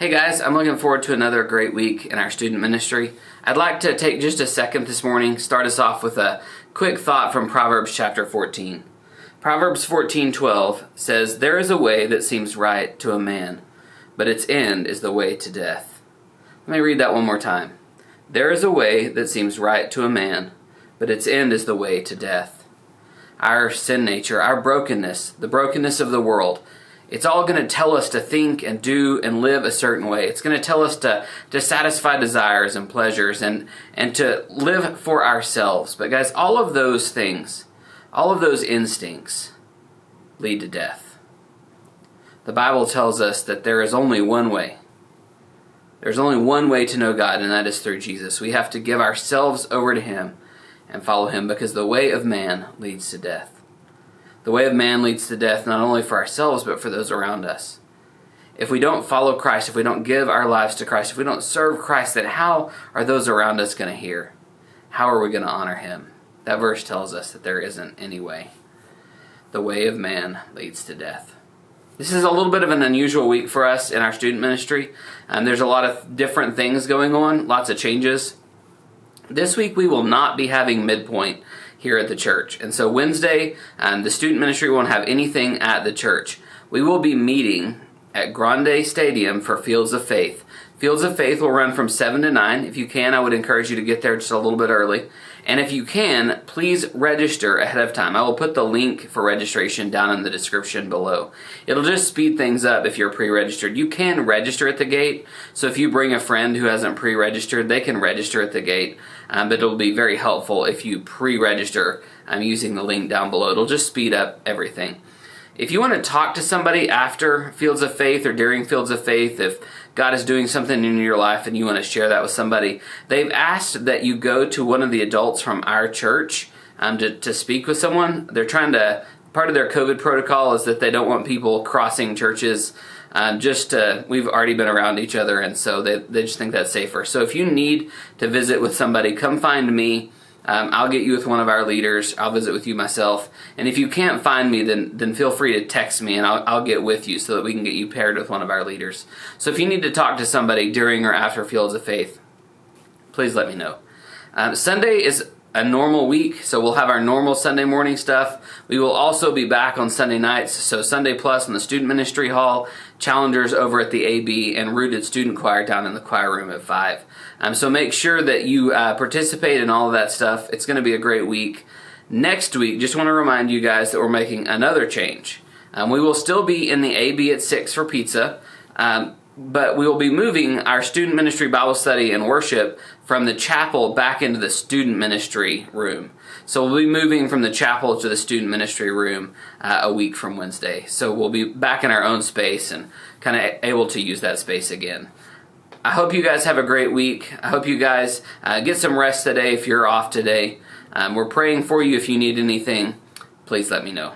Hey guys, I'm looking forward to another great week in our student ministry. I'd like to take just a second this morning, start us off with a quick thought from Proverbs chapter 14. Proverbs 14:12 says, "There is a way that seems right to a man, but its end is the way to death." Let me read that one more time. There is a way that seems right to a man, but its end is the way to death. Our sin nature, our brokenness, the brokenness of the world, it's all going to tell us to think and do and live a certain way. It's going to tell us to satisfy desires and pleasures and to live for ourselves. But guys, all of those things, all of those instincts lead to death. The Bible tells us that there is only one way. There's only one way to know God, and that is through Jesus. We have to give ourselves over to Him and follow Him, because the way of man leads to death. The way of man leads to death, not only for ourselves, but for those around us. If we don't follow Christ, if we don't give our lives to Christ, if we don't serve Christ, then how are those around us going to hear? How are we going to honor Him? That verse tells us that there isn't any way. The way of man leads to death. This is a little bit of an unusual week for us in our student ministry. There's a lot of different things going on, lots of changes. This week we will not be having midpoint here at the church. And so Wednesday, the student ministry won't have anything at the church. We will be meeting at Grande Stadium for Fields of Faith. Fields of Faith will run from 7 to 9. If you can, I would encourage you to get there just a little bit early. And if you can, please register ahead of time. I will put the link for registration down in the description below. It'll just speed things up if you're pre-registered. You can register at the gate, so if you bring a friend who hasn't pre-registered, they can register at the gate. But it'll be very helpful if you pre-register using the link down below. It'll just speed up everything. If you want to talk to somebody after Fields of Faith or during Fields of Faith, if God is doing something in your life and you want to share that with somebody, they've asked that you go to one of the adults from our church to speak with someone. They're trying to, part of their COVID protocol is that they don't want people crossing churches. We've already been around each other, and so they just think that's safer. So if you need to visit with somebody, come find me. I'll get you with one of our leaders. I'll visit with you myself. And if you can't find me, then feel free to text me and I'll get with you so that we can get you paired with one of our leaders. So if you need to talk to somebody during or after Fields of Faith, please let me know. Sunday is a normal week, so we'll have our normal Sunday morning stuff. We will also be back on Sunday nights, so Sunday Plus in the Student Ministry Hall, Challengers over at the AB, and Rooted Student Choir down in the choir room at 5. So make sure that you participate in all of that stuff. It's going to be a great week. Next week, just want to remind you guys that we're making another change. We will still be in the AB at 6 for pizza, but we will be moving our student ministry Bible study and worship from the chapel back into the student ministry room. So we'll be moving from the chapel to the student ministry room a week from Wednesday. So we'll be back in our own space and kind of able to use that space again. I hope you guys have a great week. I hope you guys get some rest today if you're off today. We're praying for you. If you need anything, please let me know.